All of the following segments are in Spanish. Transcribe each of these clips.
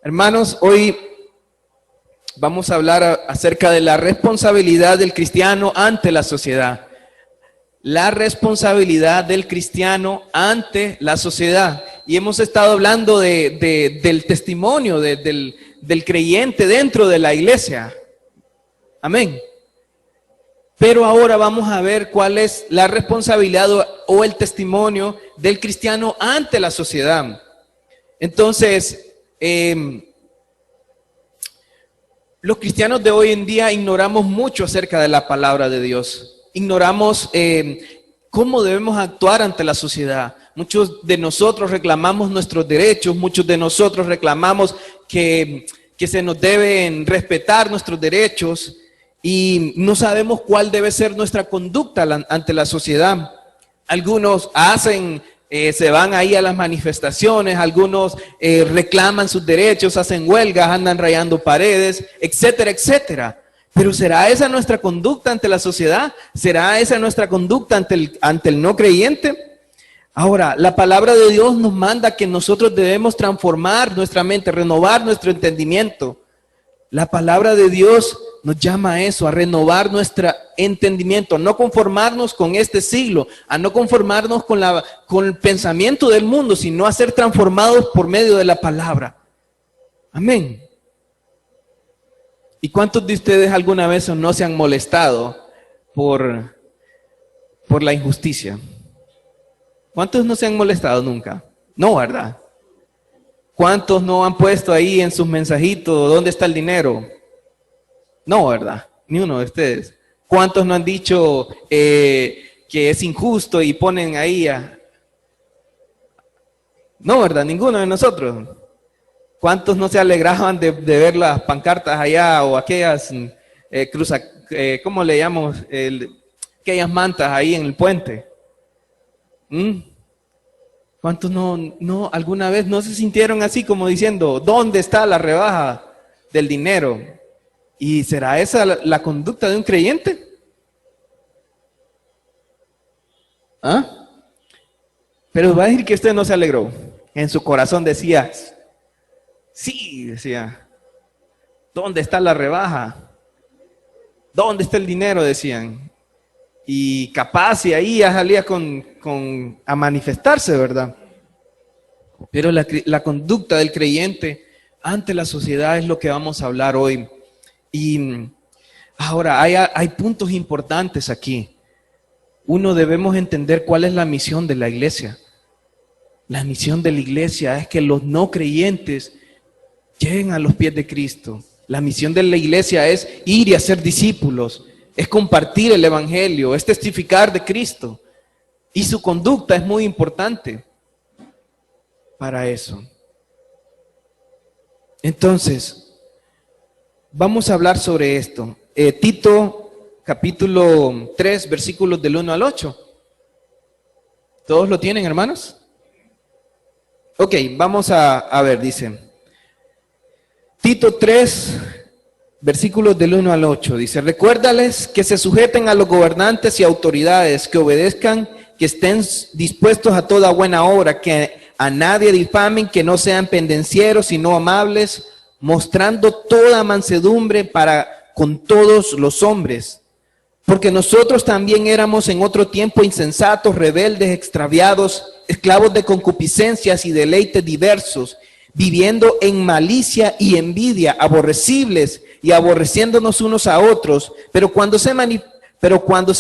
Hermanos, hoy vamos a hablar acerca de la responsabilidad del cristiano ante la sociedad. La responsabilidad del cristiano ante la sociedad. Y hemos estado hablando del testimonio del creyente dentro de la iglesia. Amén. Pero ahora vamos a ver cuál es la responsabilidad o el testimonio del cristiano ante la sociedad. Entonces, los cristianos de hoy en día ignoramos mucho acerca de la palabra de Dios. Ignoramos cómo debemos actuar ante la sociedad. Muchos de nosotros reclamamos nuestros derechos, muchos de nosotros reclamamos que se nos deben respetar nuestros derechos y no sabemos cuál debe ser nuestra conducta ante la sociedad. Algunos se van ahí a las manifestaciones, algunos reclaman sus derechos, hacen huelgas, andan rayando paredes, etcétera, etcétera. Pero ¿será esa nuestra conducta ante la sociedad? ¿Será esa nuestra conducta ante el no creyente? Ahora, la palabra de Dios nos manda que nosotros debemos transformar nuestra mente, renovar nuestro entendimiento. La palabra de Dios nos llama a eso, a renovar nuestro entendimiento, a no conformarnos con este siglo, a no conformarnos con el pensamiento del mundo, sino a ser transformados por medio de la palabra. Amén. ¿Y cuántos de ustedes alguna vez no se han molestado por la injusticia? ¿Cuántos no se han molestado nunca? No, ¿verdad? ¿Cuántos no han puesto ahí en sus mensajitos, ¿dónde está el dinero? No, ¿verdad? Ni uno de ustedes. ¿Cuántos no han dicho que es injusto y ponen ahí No, ¿verdad? Ninguno de nosotros. ¿Cuántos no se alegraban de ver las pancartas allá o aquellas ¿cómo le llamamos? Aquellas mantas ahí en el puente. ¿Cuántos no alguna vez no se sintieron así como diciendo, ¿dónde está la rebaja del dinero? ¿Y será esa la conducta de un creyente? ¿Ah? Pero va a decir que usted no se alegró. En su corazón decía, sí, decía, ¿dónde está la rebaja? ¿Dónde está el dinero? Decían. Y capaz y ahí ya salía a manifestarse, ¿verdad? Pero la conducta del creyente ante la sociedad es lo que vamos a hablar hoy. Y ahora hay puntos importantes aquí. Uno, debemos entender cuál es la misión de la iglesia. La misión de la iglesia es que los no creyentes lleguen a los pies de Cristo. La misión de la iglesia es ir y hacer discípulos, es compartir el evangelio, es testificar de Cristo. Y su conducta es muy importante para eso. Entonces, vamos a hablar sobre esto. Tito, capítulo 3, versículos del 1 al 8. ¿Todos lo tienen, hermanos? Ok, vamos a ver, dice. Tito 3, versículos del 1 al 8, dice, recuérdales que se sujeten a los gobernantes y autoridades, que obedezcan, que estén dispuestos a toda buena obra, que a nadie difamen, que no sean pendencieros, sino amables, mostrando toda mansedumbre para con todos los hombres. Porque nosotros también éramos en otro tiempo insensatos, rebeldes, extraviados, esclavos de concupiscencias y deleites diversos, viviendo en malicia y envidia, aborrecibles y aborreciéndonos unos a otros. Pero cuando se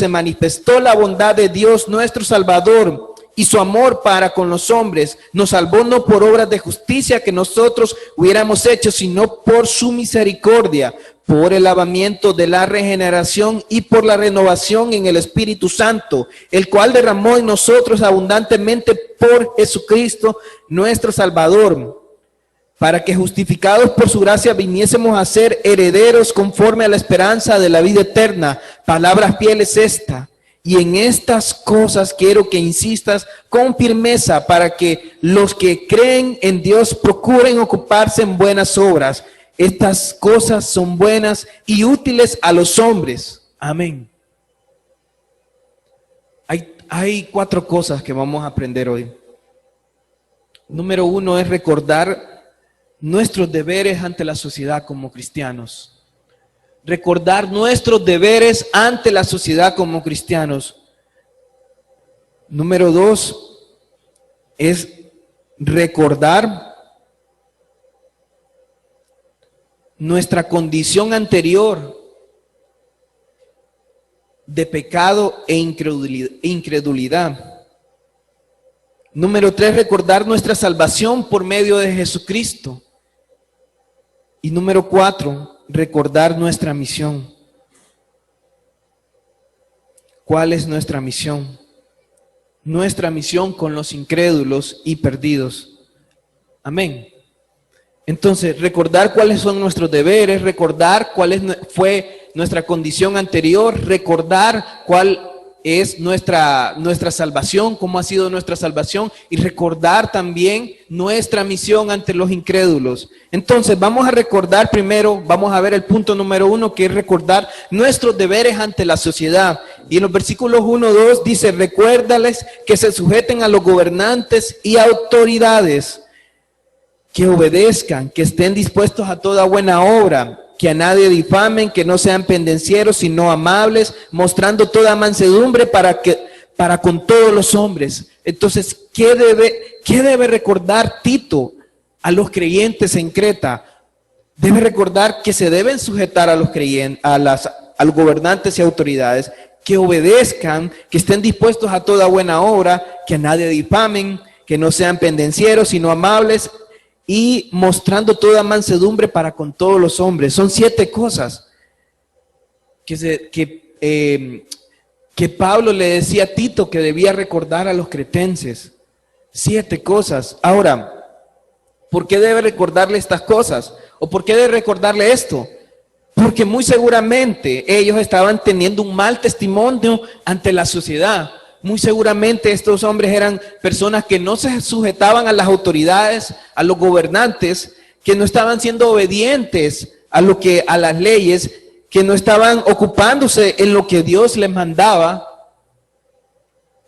manifestó la bondad de Dios nuestro Salvador y su amor para con los hombres, nos salvó no por obras de justicia que nosotros hubiéramos hecho, sino por su misericordia, por el lavamiento de la regeneración y por la renovación en el Espíritu Santo, el cual derramó en nosotros abundantemente por Jesucristo nuestro Salvador, para que justificados por su gracia viniésemos a ser herederos conforme a la esperanza de la vida eterna. Palabra fiel es esta. Y en estas cosas quiero que insistas con firmeza para que los que creen en Dios procuren ocuparse en buenas obras. Estas cosas son buenas y útiles a los hombres. Amén. Hay 4 cosas que vamos a aprender hoy. Número 1 es recordar nuestros deberes ante la sociedad como cristianos. Recordar nuestros deberes ante la sociedad como cristianos. Número 2 es recordar nuestra condición anterior de pecado e incredulidad. Número 3, recordar nuestra salvación por medio de Jesucristo. Y número 4, recordar nuestra misión. ¿Cuál es nuestra misión? Nuestra misión con los incrédulos y perdidos. Amén. Entonces, recordar cuáles son nuestros deberes, recordar fue nuestra condición anterior, recordar cuál es nuestra salvación, cómo ha sido nuestra salvación, y recordar también nuestra misión ante los incrédulos. Entonces, vamos a recordar primero, vamos a ver el punto número 1, que es recordar nuestros deberes ante la sociedad. Y en los versículos 1-2 dice: recuérdales que se sujeten a los gobernantes y autoridades, que obedezcan, que estén dispuestos a toda buena obra, que a nadie difamen, que no sean pendencieros, sino amables, mostrando toda mansedumbre para con todos los hombres. Entonces, ¿qué debe recordar Tito a los creyentes en Creta? Debe recordar que se deben sujetar a los creyentes, a los gobernantes y autoridades, que obedezcan, que estén dispuestos a toda buena obra, que a nadie difamen, que no sean pendencieros, sino amables, y mostrando toda mansedumbre para con todos los hombres. Son 7 cosas que Pablo le decía a Tito que debía recordar a los cretenses. 7 cosas. Ahora, ¿por qué debe recordarle estas cosas? ¿O por qué debe recordarle esto? Porque muy seguramente ellos estaban teniendo un mal testimonio ante la sociedad. Muy seguramente estos hombres eran personas que no se sujetaban a las autoridades, a los gobernantes, que no estaban siendo obedientes a las leyes, que no estaban ocupándose en lo que Dios les mandaba,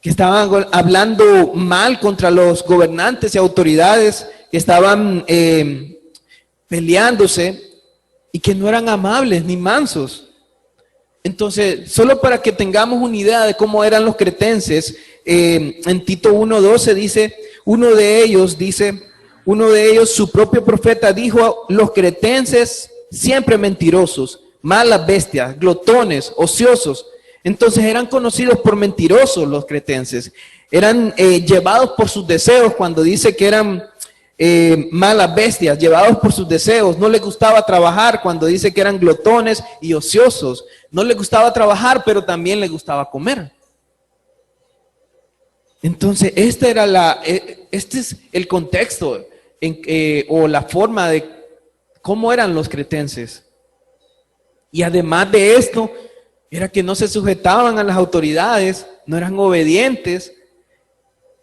que estaban hablando mal contra los gobernantes y autoridades, que estaban peleándose y que no eran amables ni mansos. Entonces, solo para que tengamos una idea de cómo eran los cretenses, en Tito 1:12 dice, uno de ellos, su propio profeta dijo: los cretenses siempre mentirosos, malas bestias, glotones, ociosos. Entonces eran conocidos por mentirosos los cretenses, eran llevados por sus deseos, cuando dice que eran malas bestias, llevados por sus deseos. No les gustaba trabajar, cuando dice que eran glotones y ociosos. No les gustaba trabajar, pero también les gustaba comer. Entonces, este es el contexto o la forma de cómo eran los cretenses. Y además de esto, era que no se sujetaban a las autoridades, no eran obedientes,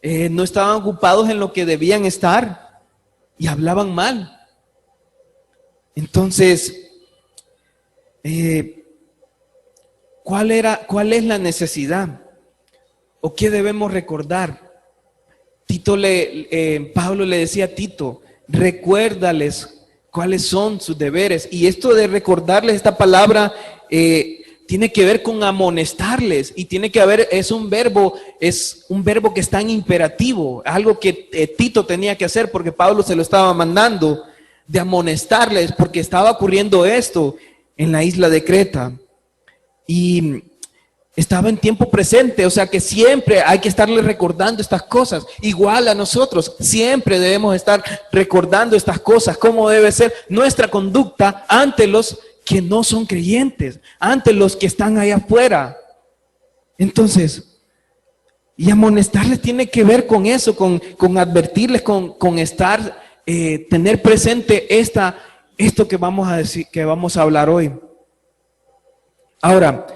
no estaban ocupados en lo que debían estar y hablaban mal. Entonces, ¿cuál es la necesidad? ¿O qué debemos recordar? Pablo le decía a Tito: recuérdales cuáles son sus deberes. Y esto de recordarles, esta palabra tiene que ver con amonestarles, y tiene que haber, es un verbo que está en imperativo, algo que Tito tenía que hacer porque Pablo se lo estaba mandando, de amonestarles, porque estaba ocurriendo esto en la isla de Creta. Y estaba en tiempo presente, o sea que siempre hay que estarle recordando estas cosas. Igual a nosotros, siempre debemos estar recordando estas cosas, cómo debe ser nuestra conducta ante los que no son creyentes, ante los que están allá afuera. Entonces, y amonestarles tiene que ver con eso, con advertirles, con estar, tener presente esto que vamos a decir, que vamos a hablar hoy. Ahora,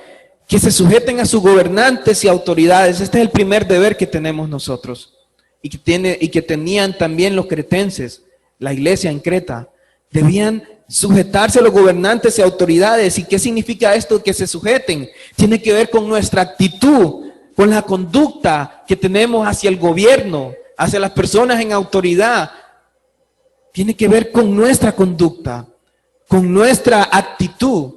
que se sujeten a sus gobernantes y autoridades. Este es el primer deber que tenemos nosotros, y que tenían también los cretenses, la iglesia en Creta. Debían sujetarse a los gobernantes y autoridades. ¿Y qué significa esto, que se sujeten? Tiene que ver con nuestra actitud, con la conducta que tenemos hacia el gobierno, hacia las personas en autoridad. Tiene que ver con nuestra conducta, con nuestra actitud.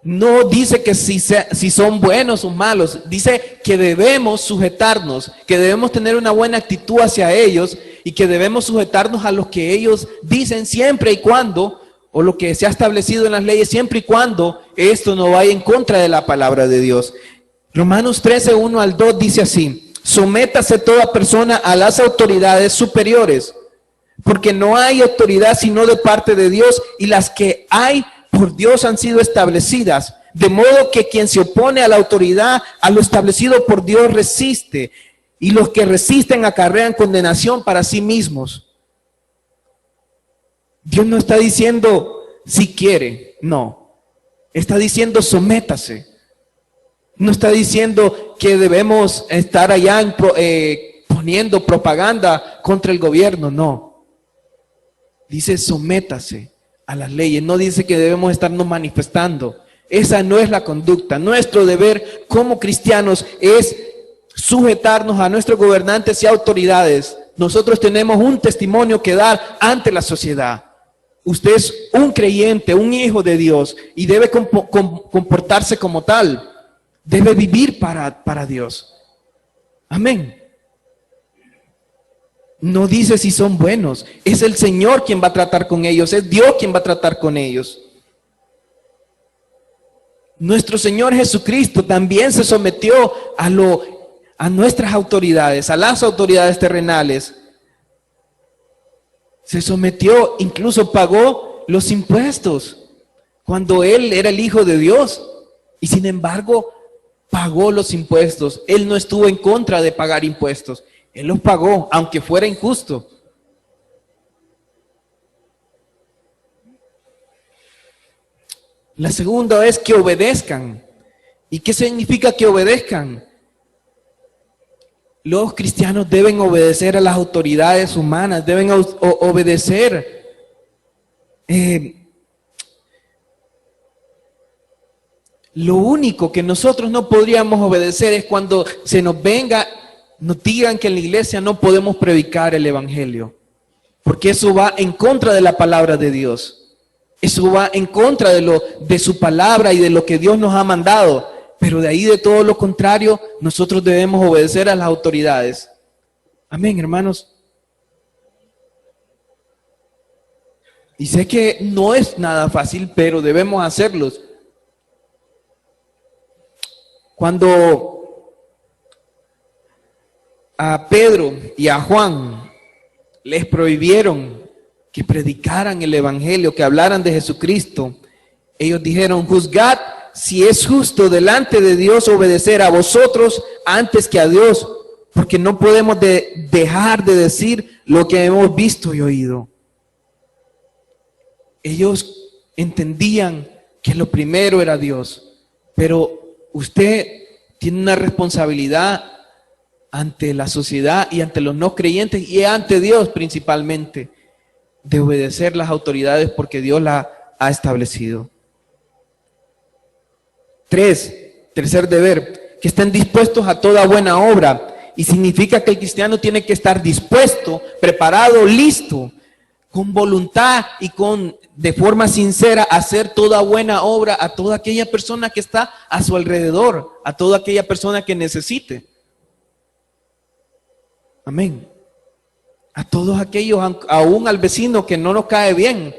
No dice que si son buenos o malos, dice que debemos sujetarnos, que debemos tener una buena actitud hacia ellos y que debemos sujetarnos a lo que ellos dicen siempre y cuando, o lo que se ha establecido en las leyes, siempre y cuando esto no vaya en contra de la palabra de Dios. Romanos 13, 1 al 2 dice así: sométase toda persona a las autoridades superiores, porque no hay autoridad sino de parte de Dios, y las que hay por Dios han sido establecidas, de modo que quien se opone a la autoridad, a lo establecido por Dios, resiste, y los que resisten acarrean condenación para sí mismos. Dios no está diciendo si quiere, no, está diciendo sométase. No está diciendo que debemos estar allá poniendo propaganda contra el gobierno, no. Dice sométase a las leyes, no dice que debemos estarnos manifestando. Esa no es la conducta. Nuestro deber como cristianos es sujetarnos a nuestros gobernantes y autoridades. Nosotros tenemos un testimonio que dar ante la sociedad. Usted es un creyente, un hijo de Dios, y debe comportarse como tal. Debe vivir para Dios. Amén. No dice si son buenos. Es el Señor quien va a tratar con ellos. Es Dios quien va a tratar con ellos. Nuestro Señor Jesucristo también se sometió a nuestras autoridades, a las autoridades terrenales. Se sometió, incluso pagó los impuestos cuando Él era el Hijo de Dios. Y sin embargo, pagó los impuestos. Él no estuvo en contra de pagar impuestos. Él los pagó, aunque fuera injusto. La segunda es que obedezcan. ¿Y qué significa que obedezcan? Los cristianos deben obedecer a las autoridades humanas, deben obedecer. Lo único que nosotros no podríamos obedecer es cuando se nos venga, nos digan que en la iglesia no podemos predicar el evangelio, porque eso va en contra de la palabra de Dios. Eso va en contra de su palabra y de lo que Dios nos ha mandado. Pero de ahí, de todo lo contrario, nosotros debemos obedecer a las autoridades. Amén, hermanos. Y sé que no es nada fácil, pero debemos hacerlos. Cuando a Pedro y a Juan les prohibieron que predicaran el evangelio, que hablaran de Jesucristo, ellos dijeron: juzgad si es justo delante de Dios obedecer a vosotros antes que a Dios, porque no podemos dejar de decir lo que hemos visto y oído. Ellos entendían que lo primero era Dios, pero usted tiene una responsabilidad ante la sociedad y ante los no creyentes y ante Dios principalmente, de obedecer las autoridades porque Dios las ha establecido. Tercer deber, que estén dispuestos a toda buena obra. Y significa que el cristiano tiene que estar dispuesto, preparado, listo, con voluntad y de forma sincera, a hacer toda buena obra a toda aquella persona que está a su alrededor, a toda aquella persona que necesite. Amén. A todos aquellos, aún al vecino que no nos cae bien.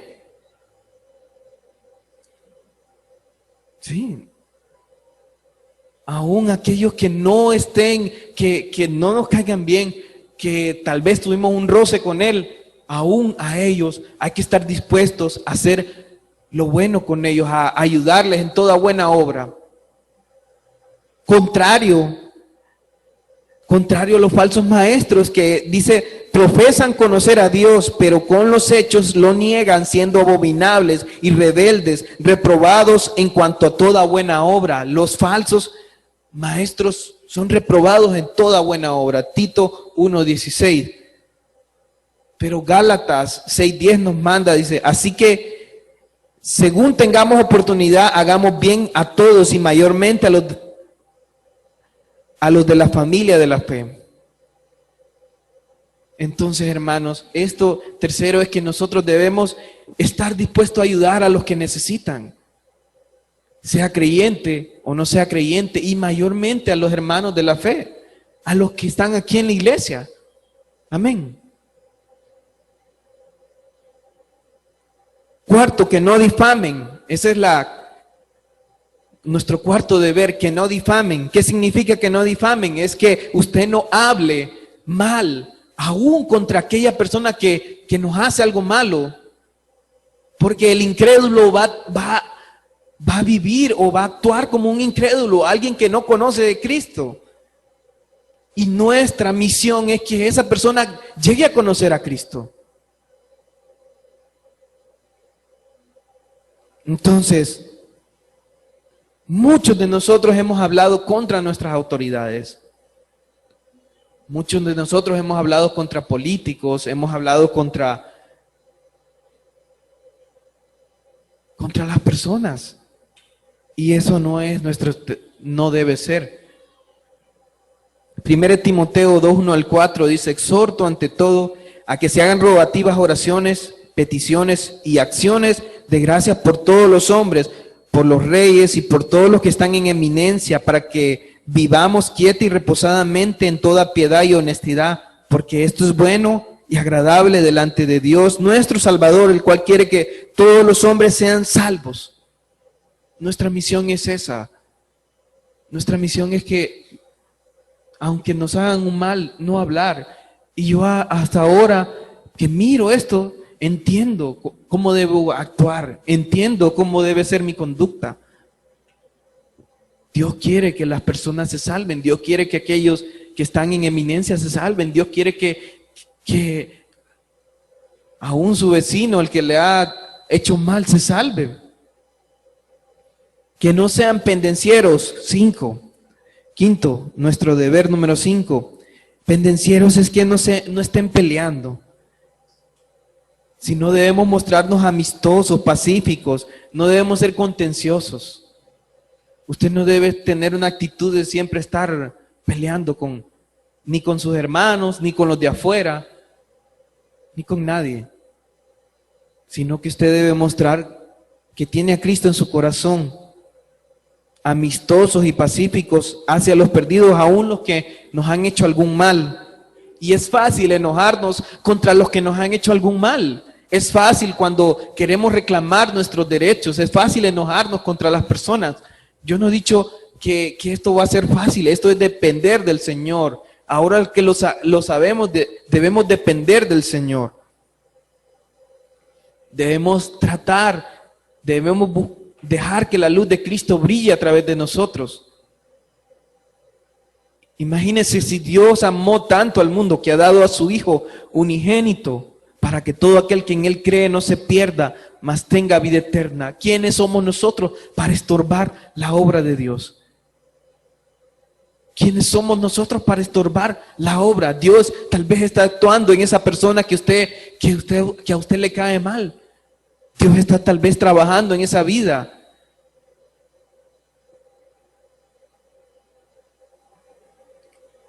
Sí. Aún aquellos que no estén, que no nos caigan bien, que tal vez tuvimos un roce con él, aún a ellos hay que estar dispuestos a hacer lo bueno con ellos, a ayudarles en toda buena obra. Contrario a los falsos maestros que dice, profesan conocer a Dios, pero con los hechos lo niegan, siendo abominables y rebeldes, reprobados en cuanto a toda buena obra. Los falsos maestros son reprobados en toda buena obra. Tito 1:16. Pero Gálatas 6:10 nos manda, dice, así que según tengamos oportunidad, hagamos bien a todos y mayormente a los de la familia de la fe. Entonces, hermanos, esto tercero es que nosotros debemos estar dispuestos a ayudar a los que necesitan, sea creyente o no sea creyente, y mayormente a los hermanos de la fe, a los que están aquí en la iglesia. Amén. Cuarto, que no difamen. Ese es nuestro cuarto deber, que no difamen. ¿Qué significa que no difamen? Es que usted no hable mal, aún contra aquella persona que nos hace algo malo. Porque el incrédulo va a vivir o va a actuar como un incrédulo, alguien que no conoce de Cristo. Y nuestra misión es que esa persona llegue a conocer a Cristo. Entonces, muchos de nosotros hemos hablado contra nuestras autoridades. Muchos de nosotros hemos hablado contra políticos, hemos hablado contra las personas. Y eso no debe ser. 1 Timoteo 2, 1 al 4 dice: exhorto ante todo a que se hagan rogativas oraciones, peticiones y acciones de gracias por todos los hombres, por los reyes y por todos los que están en eminencia, para que vivamos quieta y reposadamente en toda piedad y honestidad, porque esto es bueno y agradable delante de Dios, nuestro Salvador, el cual quiere que todos los hombres sean salvos. Nuestra misión es esa. Nuestra misión es que, aunque nos hagan un mal, no hablar. Y yo hasta ahora que miro esto, entiendo cómo debo actuar, entiendo cómo debe ser mi conducta. Dios quiere que las personas se salven, Dios quiere que aquellos que están en eminencia se salven, Dios quiere que aún su vecino, el que le ha hecho mal, se salve. Que no sean pendencieros. 5. Quinto, nuestro deber número 5. Pendencieros es que no estén peleando, sino debemos mostrarnos amistosos, pacíficos, no debemos ser contenciosos. Usted no debe tener una actitud de siempre estar peleando ni con sus hermanos, ni con los de afuera, ni con nadie, sino que usted debe mostrar que tiene a Cristo en su corazón, amistosos y pacíficos hacia los perdidos, aún los que nos han hecho algún mal. Y es fácil enojarnos contra los que nos han hecho algún mal. Es fácil cuando queremos reclamar nuestros derechos, es fácil enojarnos contra las personas. Yo no he dicho que esto va a ser fácil, esto es depender del Señor. Ahora que lo sabemos, debemos depender del Señor. Debemos dejar que la luz de Cristo brille a través de nosotros. Imagínense si Dios amó tanto al mundo que ha dado a su Hijo unigénito para que todo aquel que en Él cree no se pierda, mas tenga vida eterna. ¿Quiénes somos nosotros para estorbar la obra de Dios? ¿Quiénes somos nosotros para estorbar la obra? Dios tal vez está actuando en esa persona que a usted le cae mal. Dios está tal vez trabajando en esa vida.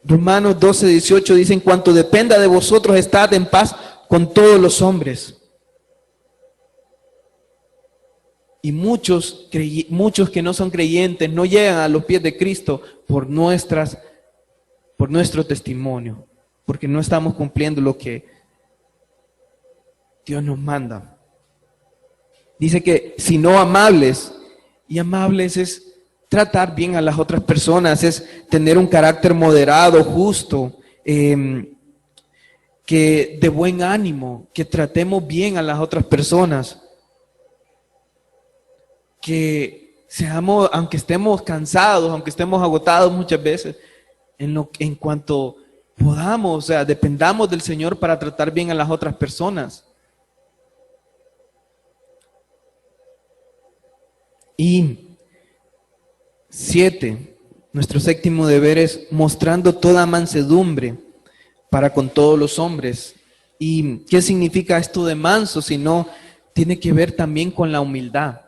Romanos 12, 18 dice: en cuanto dependa de vosotros, estad en paz con todos los hombres. Y muchos que no son creyentes no llegan a los pies de Cristo por nuestro testimonio, porque no estamos cumpliendo lo que Dios nos manda. Dice que si no amables, y amables es tratar bien a las otras personas, es tener un carácter moderado, justo, que de buen ánimo, que tratemos bien a las otras personas, que seamos, aunque estemos cansados, aunque estemos agotados muchas veces, en cuanto podamos, o sea, dependamos del Señor para tratar bien a las otras personas. Y 7, nuestro séptimo deber es mostrando toda mansedumbre para con todos los hombres. ¿Y qué significa esto de manso? Si no, tiene que ver también con la humildad.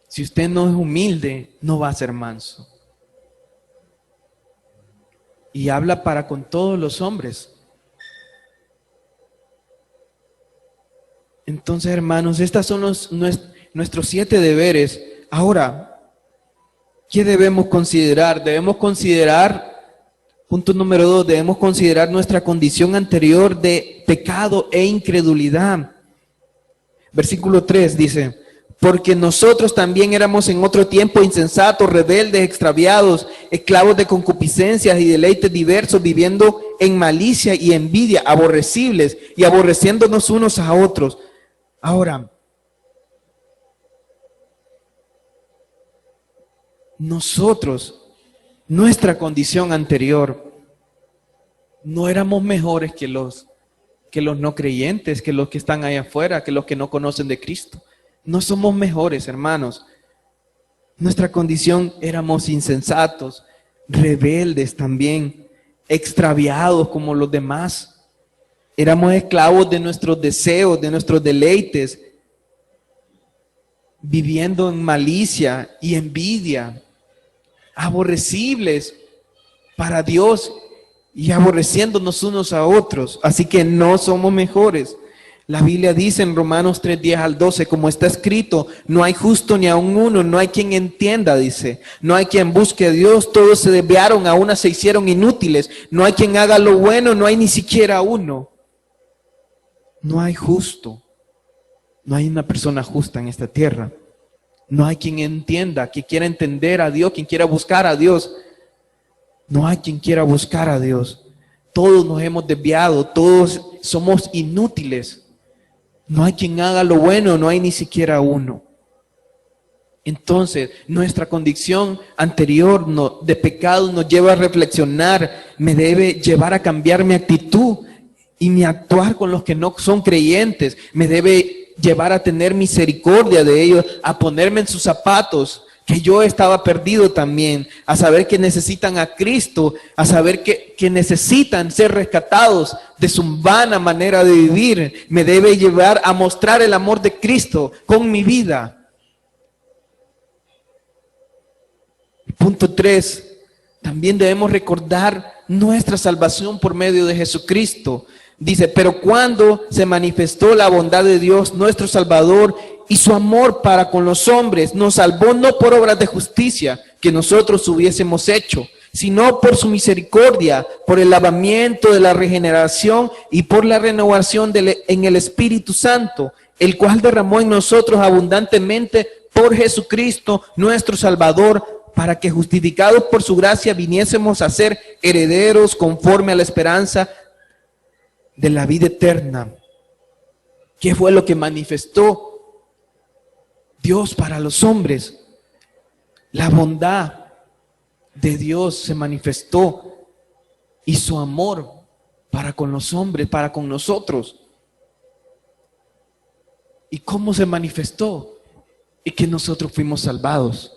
Si usted no es humilde, no va a ser manso. Y habla para con todos los hombres. Entonces, hermanos, estos son nuestros 7 deberes. Ahora, ¿qué debemos considerar? Debemos considerar, punto número 2, debemos considerar nuestra condición anterior de pecado e incredulidad. Versículo 3 dice: porque nosotros también éramos en otro tiempo insensatos, rebeldes, extraviados, esclavos de concupiscencias y deleites diversos, viviendo en malicia y envidia, aborrecibles y aborreciéndonos unos a otros. Ahora, nosotros, nuestra condición anterior, no éramos mejores que los no creyentes, que los que están allá afuera, que los que no conocen de Cristo. No somos mejores, hermanos. Nuestra condición, éramos insensatos, rebeldes también, extraviados como los demás. Éramos esclavos de nuestros deseos, de nuestros deleites, viviendo en malicia y envidia, aborrecibles para Dios y aborreciéndonos unos a otros. Así que no somos mejores. La Biblia dice en Romanos 3:10-12, como está escrito: no hay justo ni aun uno, no hay quien entienda, dice. No hay quien busque a Dios, todos se desviaron, a una se hicieron inútiles. No hay quien haga lo bueno, no hay ni siquiera uno. No hay justo. No hay una persona justa en esta tierra. No hay quien entienda, que quiera entender a Dios, quien quiera buscar a Dios. No hay quien quiera buscar a Dios. Todos nos hemos desviado, todos somos inútiles. No hay quien haga lo bueno, no hay ni siquiera uno. Entonces, nuestra condición anterior de pecado nos lleva a reflexionar, me debe llevar a cambiar mi actitud y mi actuar con los que no son creyentes. Me debe llevar a tener misericordia de ellos, a ponerme en sus zapatos, que yo estaba perdido también, a saber que necesitan a Cristo, a saber que necesitan ser rescatados de su vana manera de vivir. Me debe llevar a mostrar el amor de Cristo con mi vida. Punto 3, también debemos recordar nuestra salvación por medio de Jesucristo. Dice, pero cuando se manifestó la bondad de Dios, nuestro Salvador, y su amor para con los hombres, nos salvó no por obras de justicia que nosotros hubiésemos hecho, sino por su misericordia, por el lavamiento de la regeneración y por la renovación en el Espíritu Santo, el cual derramó en nosotros abundantemente por Jesucristo, nuestro Salvador, para que justificados por su gracia viniésemos a ser herederos conforme a la esperanza de la vida eterna. ¿Qué fue lo que manifestó Dios para los hombres? La bondad de Dios se manifestó y su amor para con los hombres, para con nosotros. ¿Y cómo se manifestó? Y que nosotros fuimos salvados.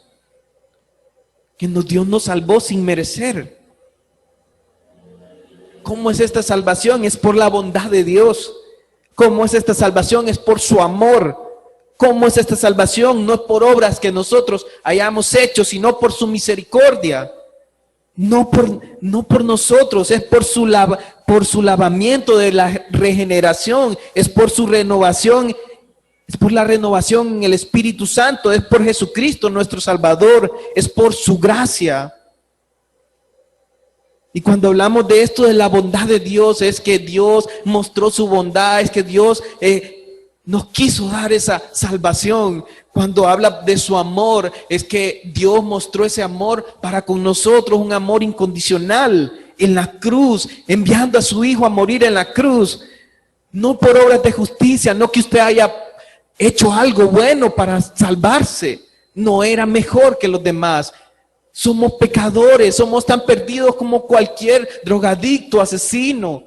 Que Dios nos salvó sin merecer. ¿Cómo es esta salvación? Es por la bondad de Dios. ¿Cómo es esta salvación? Es por su amor. ¿Cómo es esta salvación? No es por obras que nosotros hayamos hecho, sino por su misericordia. No por nosotros, es por su lavamiento de la regeneración, es por su renovación, es por la renovación en el Espíritu Santo, es por Jesucristo nuestro Salvador, es por su gracia. Y cuando hablamos de esto de la bondad de Dios, es que Dios mostró su bondad, es que Dios nos quiso dar esa salvación. Cuando habla de su amor, es que Dios mostró ese amor para con nosotros, un amor incondicional en la cruz, enviando a su Hijo a morir en la cruz. No por obras de justicia, no que usted haya hecho algo bueno para salvarse. No era mejor que los demás. Somos pecadores, somos tan perdidos como cualquier drogadicto, asesino.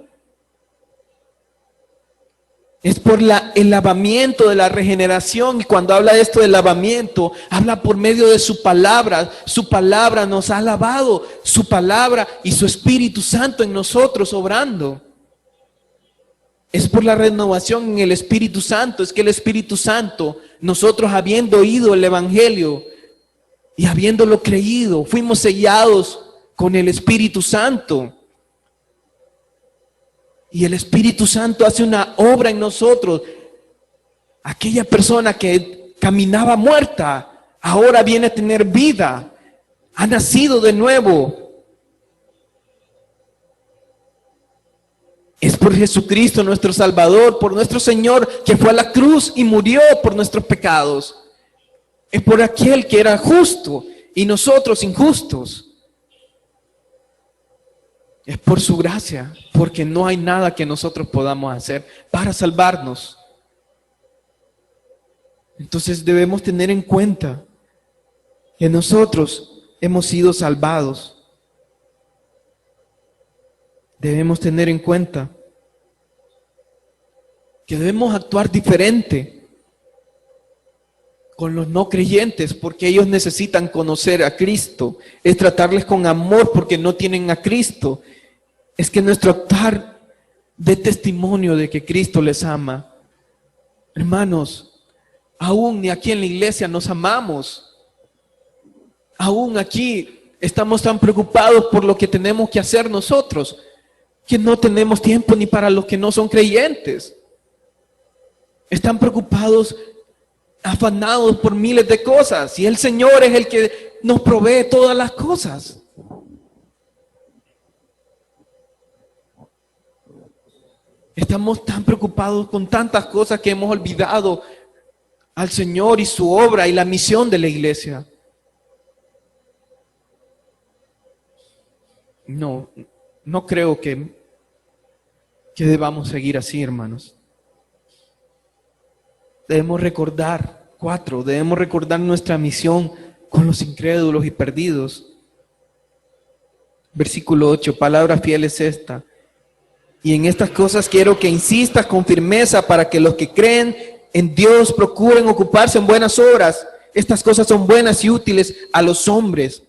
Es por el lavamiento de la regeneración. Y cuando habla de esto del lavamiento, habla por medio de su palabra. Su palabra nos ha lavado, su palabra y su Espíritu Santo en nosotros obrando. Es por la renovación en el Espíritu Santo. Es que el Espíritu Santo, nosotros habiendo oído el Evangelio y habiéndolo creído, fuimos sellados con el Espíritu Santo. Y el Espíritu Santo hace una obra en nosotros. Aquella persona que caminaba muerta, ahora viene a tener vida, ha nacido de nuevo. Es por Jesucristo nuestro Salvador, por nuestro Señor que fue a la cruz y murió por nuestros pecados. Es por aquel que era justo y nosotros injustos. Es por su gracia, porque no hay nada que nosotros podamos hacer para salvarnos. Entonces debemos tener en cuenta que nosotros hemos sido salvados. Debemos tener en cuenta que debemos actuar diferente con los no creyentes, porque ellos necesitan conocer a Cristo. Es tratarles con amor porque no tienen a Cristo. Es que nuestro actuar dé testimonio de que Cristo les ama. Hermanos, aún ni aquí en la iglesia nos amamos. Aún aquí estamos tan preocupados por lo que tenemos que hacer nosotros, que no tenemos tiempo ni para los que no son creyentes. Están preocupados, afanados por miles de cosas, y el Señor es el que nos provee todas las cosas. Estamos tan preocupados con tantas cosas que hemos olvidado al Señor y su obra y la misión de la iglesia. No creo que debamos seguir así, hermanos. Debemos recordar, debemos recordar nuestra misión con los incrédulos y perdidos. Versículo 8, palabra fiel es esta. Y en estas cosas quiero que insistas con firmeza para que los que creen en Dios procuren ocuparse en buenas obras. Estas cosas son buenas y útiles a los hombres.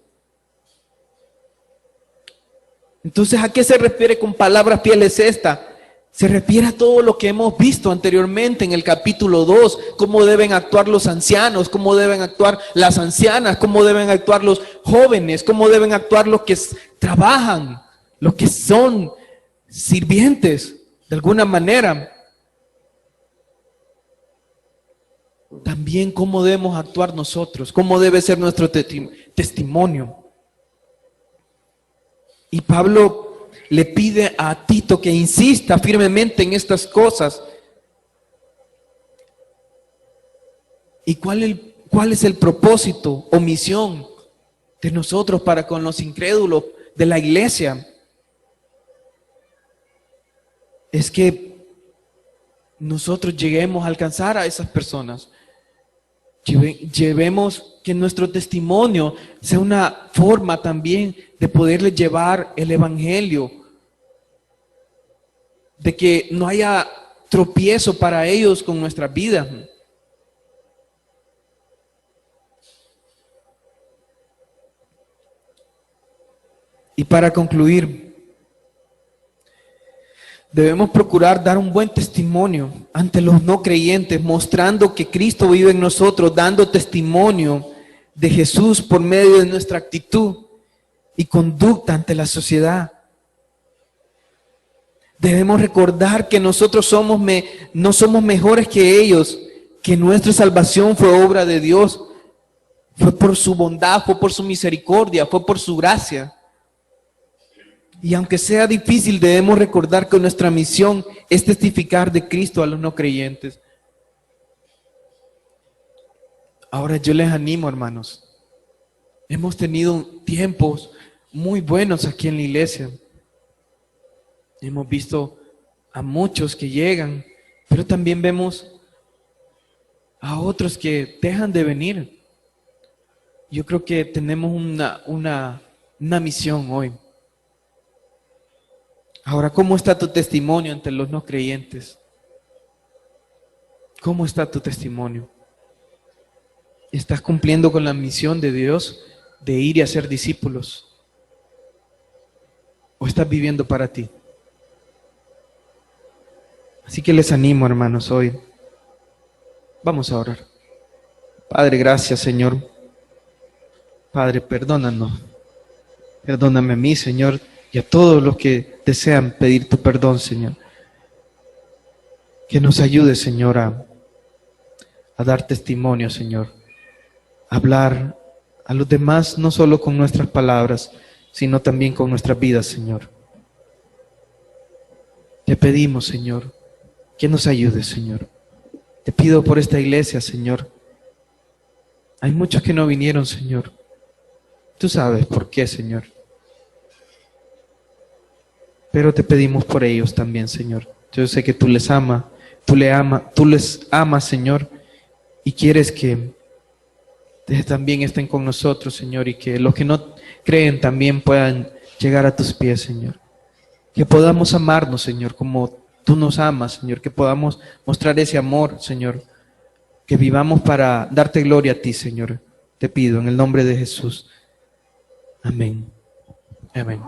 Entonces, ¿a qué se refiere con palabra fiel es esta? Se refiere a todo lo que hemos visto anteriormente en el capítulo 2, cómo deben actuar los ancianos, cómo deben actuar las ancianas, cómo deben actuar los jóvenes, cómo deben actuar los que trabajan, los que son sirvientes de alguna manera. También cómo debemos actuar nosotros, cómo debe ser nuestro testimonio. Y Pablo le pide a Tito que insista firmemente en estas cosas. ¿Y cuál es el propósito o misión de nosotros para con los incrédulos de la iglesia? Es que nosotros lleguemos a alcanzar a esas personas. Llevemos que nuestro testimonio sea una forma también de poderles llevar el evangelio, de que no haya tropiezo para ellos con nuestras vidas. Y para concluir, debemos procurar dar un buen testimonio ante los no creyentes, mostrando que Cristo vive en nosotros, dando testimonio de Jesús por medio de nuestra actitud y conducta ante la sociedad. Debemos recordar que nosotros no somos mejores que ellos, que nuestra salvación fue obra de Dios, fue por su bondad, fue por su misericordia, fue por su gracia. Y aunque sea difícil, debemos recordar que nuestra misión es testificar de Cristo a los no creyentes. Ahora yo les animo, hermanos. Hemos tenido tiempos muy buenos aquí en la iglesia. Hemos visto a muchos que llegan, pero también vemos a otros que dejan de venir. Yo creo que tenemos una misión hoy. Ahora, ¿cómo está tu testimonio ante los no creyentes? ¿Cómo está tu testimonio? ¿Estás cumpliendo con la misión de Dios de ir y hacer discípulos? ¿O estás viviendo para ti? Así que les animo, hermanos, hoy. Vamos a orar. Padre, gracias, Señor. Padre, perdónanos. Perdóname a mí, Señor, y a todos los que desean pedir tu perdón, Señor. Que nos ayude, Señor, a dar testimonio, Señor. A hablar a los demás no solo con nuestras palabras, sino también con nuestras vidas, Señor. Te pedimos, Señor, que nos ayudes, Señor. Te pido por esta iglesia, Señor. Hay muchos que no vinieron, Señor. Tú sabes por qué, Señor. Pero te pedimos por ellos también, Señor. Yo sé que tú les amas, tú les amas, Señor, y quieres que también estén con nosotros, Señor, y que los que no creen también puedan llegar a tus pies, Señor. Que podamos amarnos, Señor, como tú nos amas, Señor. Que podamos mostrar ese amor, Señor. Que vivamos para darte gloria a ti, Señor. Te pido en el nombre de Jesús. Amén. Amén.